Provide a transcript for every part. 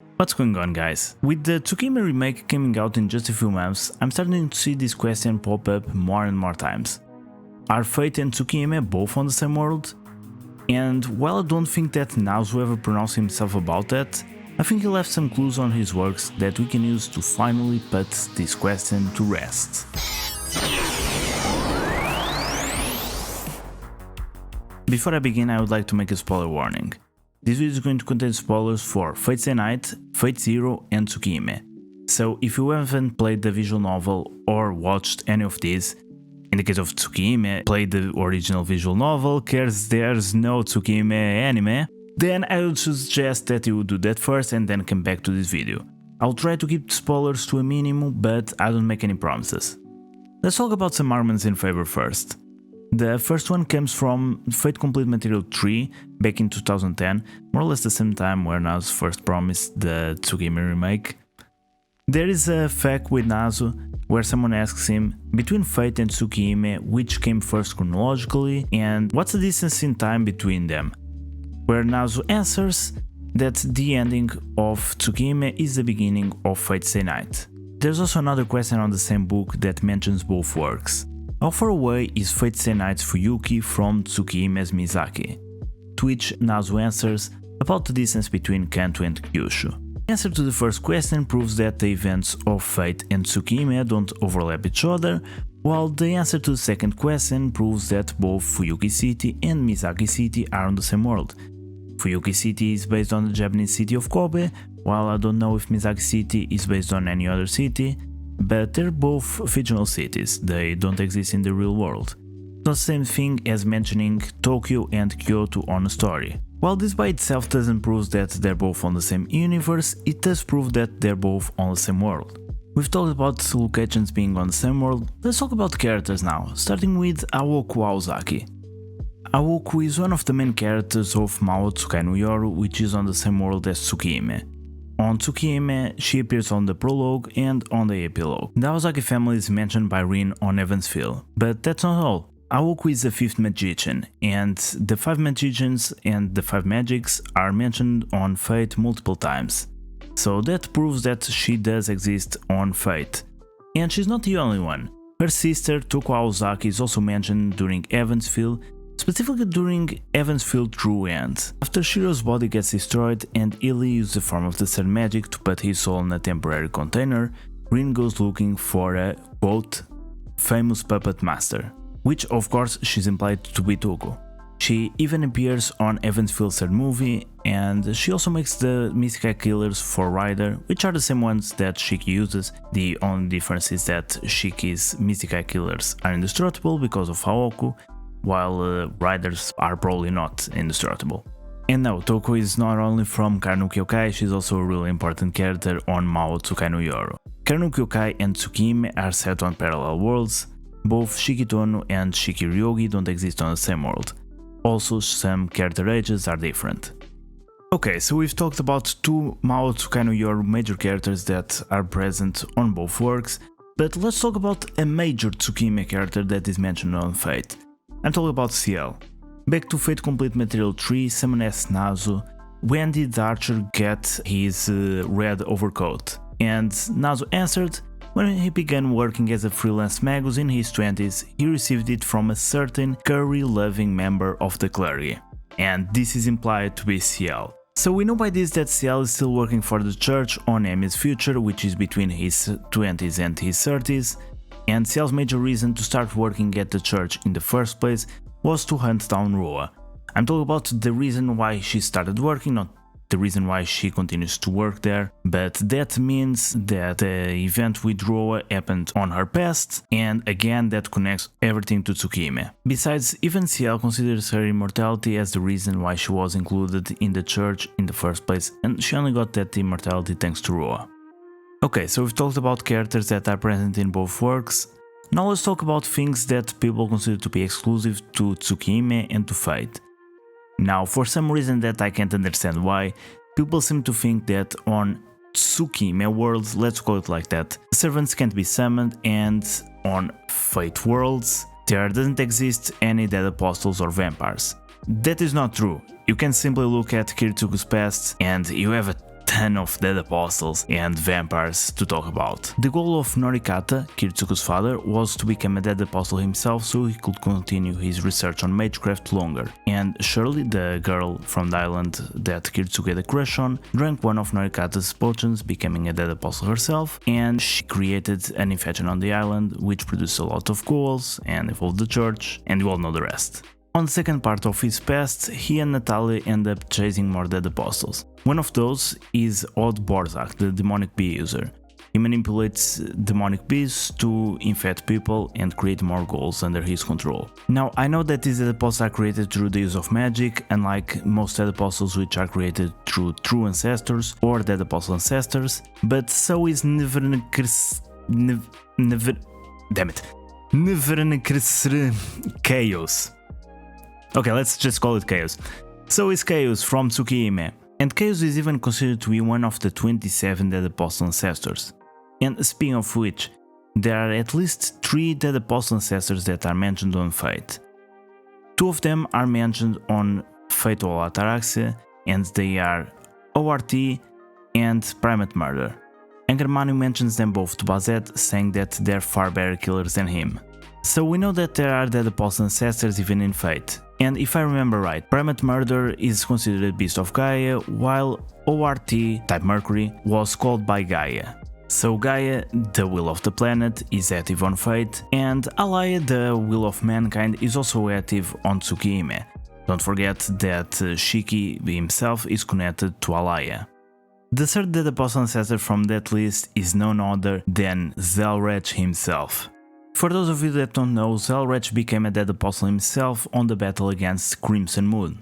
What's going on, guys? With the Tsukihime remake coming out in just a few months, I'm starting to see this question pop up more and more times. Are Fate and Tsukihime both on the same world? And while I don't think that Nazu ever pronounced himself about that, I think he left some clues on his works that we can use to finally put this question to rest. Before I begin, I would like to make a spoiler warning. This video is going to contain spoilers for Fate Stay Night, Fate Zero and Tsukihime. So if you haven't played the visual novel or watched any of these, in the case of Tsukihime, played the original visual novel, cause there's no Tsukihime anime, then I would suggest that you do that first and then come back to this video. I'll try to keep spoilers to a minimum, but I don't make any promises. Let's talk about some arguments in favor first. The first one comes from Fate Complete Material 3 back in 2010, more or less the same time where Nazu first promised the Tsukihime remake. There is a fact with Nazu where someone asks him, between Fate and Tsukihime, which came first chronologically and what's the distance in time between them? Where Nazu answers that the ending of Tsukihime is the beginning of Fate Stay Night. There's also another question on the same book that mentions both works. How far away is Fate Stay Night's Fuyuki from Tsukihime's Mizaki? To which Nazu answers about the distance between Kanto and Kyushu. The answer to the first question proves that the events of Fate and Tsukihime don't overlap each other, while the answer to the second question proves that both Fuyuki City and Mizaki City are on the same world. Fuyuki City is based on the Japanese city of Kobe, while I don't know if Mizaki City is based on any other city, but they're both fictional cities, they don't exist in the real world. It's not the same thing as mentioning Tokyo and Kyoto on a story. While this by itself doesn't prove that they're both on the same universe, it does prove that they're both on the same world. We've talked about locations being on the same world, let's talk about characters now, starting with Aoku Aozaki. Aoku is one of the main characters of Mao Tsukai no Yoru, which is on the same world as Tsukihime. On Tsukihime, she appears on the prologue and on the epilogue. The Aozaki family is mentioned by Rin on Evansville, but that's not all. Aoku is the fifth magician, and the five magicians and the five magics are mentioned on Fate multiple times. So that proves that she does exist on Fate. And she's not the only one. Her sister, Toko Aozaki, is also mentioned during Evansville, specifically during Evansville True End. After Shiro's body gets destroyed and Illy uses the form of the third magic to put his soul in a temporary container, Rin goes looking for a, quote, famous puppet master, which of course she's implied to be Toko. She even appears on Evansville's third movie, and she also makes the Mythica Killers for Rider, which are the same ones that Shiki uses. The only difference is that Shiki's Mythica Killers are indestructible because of Aoku, while riders are probably not indestructible. And no, Toko is not only from Karno Kyokai, she's also a really important character on Mao Tsukai no Yoru. Karno Kyokai and Tsukihime are set on parallel worlds, both Shikitono and Shikiryogi don't exist on the same world. Also, some character ages are different. Okay, so we've talked about two Mao Tsukai no Yoru major characters that are present on both works, but let's talk about a major Tsukihime character that is mentioned on Fate. I'm talking about Ciel. Back to Fate Complete Material 3, someone asked Nazu, when did the archer get his red overcoat? And Nazu answered, when he began working as a freelance magus in his 20s, he received it from a certain curry-loving member of the clergy. And this is implied to be Ciel. So we know by this that Ciel is still working for the church on Emi's future, which is between his 20s and his 30s. And Ciel's major reason to start working at the church in the first place was to hunt down Roa. I'm talking about the reason why she started working, not the reason why she continues to work there, but that means that the event with Roa happened on her past, and again that connects everything to Tsukihime. Besides, even Ciel considers her immortality as the reason why she was included in the church in the first place, and she only got that immortality thanks to Roa. Okay, so we've talked about characters that are present in both works. Now let's talk about things that people consider to be exclusive to Tsukihime and to Fate. Now, for some reason that I can't understand why, people seem to think that on Tsukihime worlds, let's call it like that, servants can't be summoned, and on Fate worlds, there doesn't exist any dead apostles or vampires. That is not true. You can simply look at Kiritsugu's past and you have a ton of dead apostles and vampires to talk about. The goal of Norikata, Kiritsuko's father, was to become a dead apostle himself so he could continue his research on magecraft longer, and Shirley, the girl from the island that Kiritsuko had a crush on, drank one of Norikata's potions, becoming a dead apostle herself, and she created an infection on the island which produced a lot of ghouls and evolved the church, and you all know the rest. On the second part of his past, he and Natalia end up chasing more dead apostles. One of those is Odd Borzak, the demonic bee user. He manipulates demonic bees to infect people and create more ghouls under his control. Now, I know that these dead apostles are created through the use of magic, unlike most dead apostles which are created through true ancestors or dead apostle ancestors, but so is Chaos. Okay, let's just call it Chaos. So is Chaos from Tsukihime, and Chaos is even considered to be one of the 27 dead apostle ancestors. And speaking of which, there are at least 3 dead apostle ancestors that are mentioned on Fate. 2 of them are mentioned on Fate of Ataraxia, and they are ORT and Primate Murder. And Germano mentions them both to Bazet, saying that they're far better killers than him. So we know that there are dead apostle ancestors even in Fate. And if I remember right, Primate Murder is considered a beast of Gaia, while ORT, type Mercury, was called by Gaia. So Gaia, the will of the planet, is active on Fate, and Alaya, the will of mankind, is also active on Tsukihime. Don't forget that Shiki himself is connected to Alaya. The third dead apostle ancestor from that list is none other than Zelrech himself. For those of you that don't know, Zelrech became a dead apostle himself on the battle against Crimson Moon.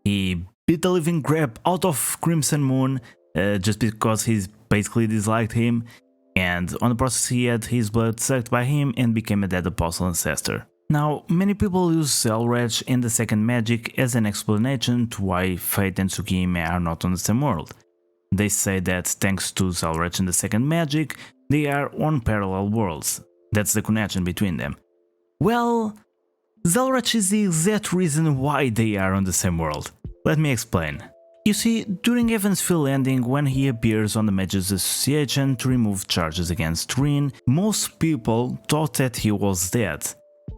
He beat the living crap out of Crimson Moon just because he basically disliked him, and on the process he had his blood sucked by him and became a dead apostle ancestor. Now, many people use Zelrech and the second magic as an explanation to why Fate and Tsukihime are not on the same world. They say that thanks to Zelrech and the second magic, they are on parallel worlds. That's the connection between them. Well, Zelrech is the exact reason why they are on the same world. Let me explain. You see, during Evansville Landing, when he appears on the Mages Association to remove charges against Rin, most people thought that he was dead.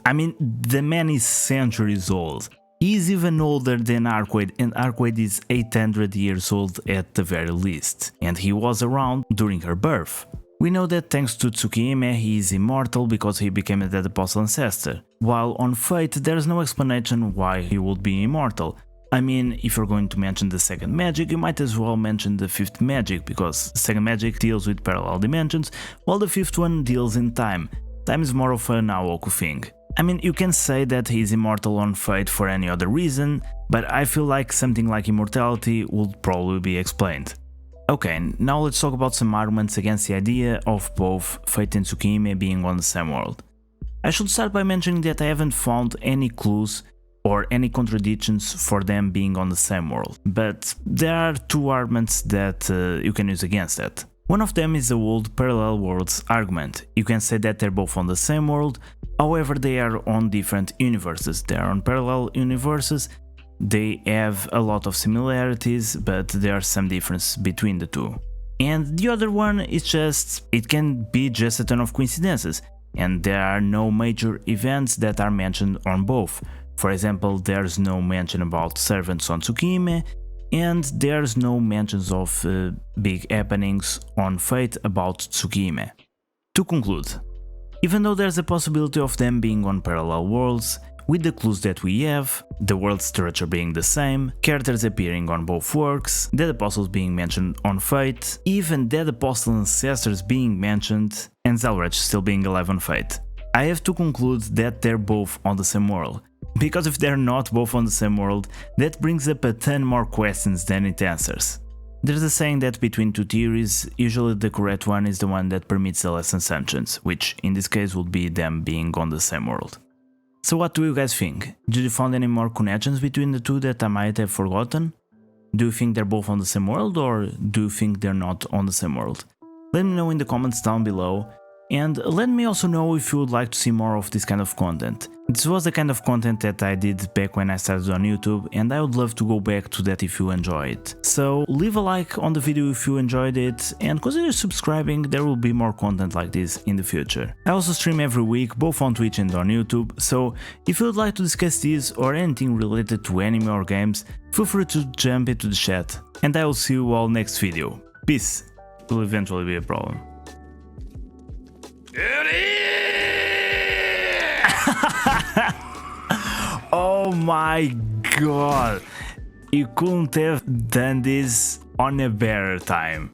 I mean, the man is centuries old. He is even older than Arquaid, and Arquaid is 800 years old at the very least, and he was around during her birth. We know that thanks to Tsukihime he is immortal because he became a dead apostle ancestor, while on Fate there's no explanation why he would be immortal. I mean, if you're going to mention the second magic, you might as well mention the fifth magic, because the second magic deals with parallel dimensions, while the fifth one deals in time. Time is more of an Aoku thing. I mean, you can say that he is immortal on Fate for any other reason, but I feel like something like immortality would probably be explained. Okay, now let's talk about some arguments against the idea of both Fate and Tsukihime being on the same world. I should start by mentioning that I haven't found any clues or any contradictions for them being on the same world, but there are 2 arguments that you can use against that. One of them is the old parallel worlds argument. You can say that they're both on the same world, however they are on different universes. They are on parallel universes. They have a lot of similarities, but there are some differences between the 2. And the other one is just, it can be just a ton of coincidences, and there are no major events that are mentioned on both. For example, there's no mention about servants on Tsukihime, and there's no mentions of big happenings on Fate about Tsukihime. To conclude, even though there's a possibility of them being on parallel worlds, with the clues that we have, the world structure being the same, characters appearing on both works, dead apostles being mentioned on Fate, even dead apostle ancestors being mentioned, and Zelrech still being alive on Fate, I have to conclude that they're both on the same world. Because if they're not both on the same world, that brings up a ton more questions than it answers. There's a saying that between 2 theories, usually the correct one is the one that permits the less assumptions, which in this case would be them being on the same world. So what do you guys think? Did you find any more connections between the 2 that I might have forgotten? Do you think they're both on the same world, or do you think they're not on the same world? Let me know in the comments down below, and let me also know if you would like to see more of this kind of content. This was the kind of content that I did back when I started on YouTube, and I would love to go back to that if you enjoy it. So leave a like on the video if you enjoyed it, and consider subscribing, there will be more content like this in the future. I also stream every week, both on Twitch and on YouTube, so if you would like to discuss this or anything related to anime or games, feel free to jump into the chat, and I will see you all next video. Peace! It will eventually be a problem. Oh my god! You couldn't have done this on a better time.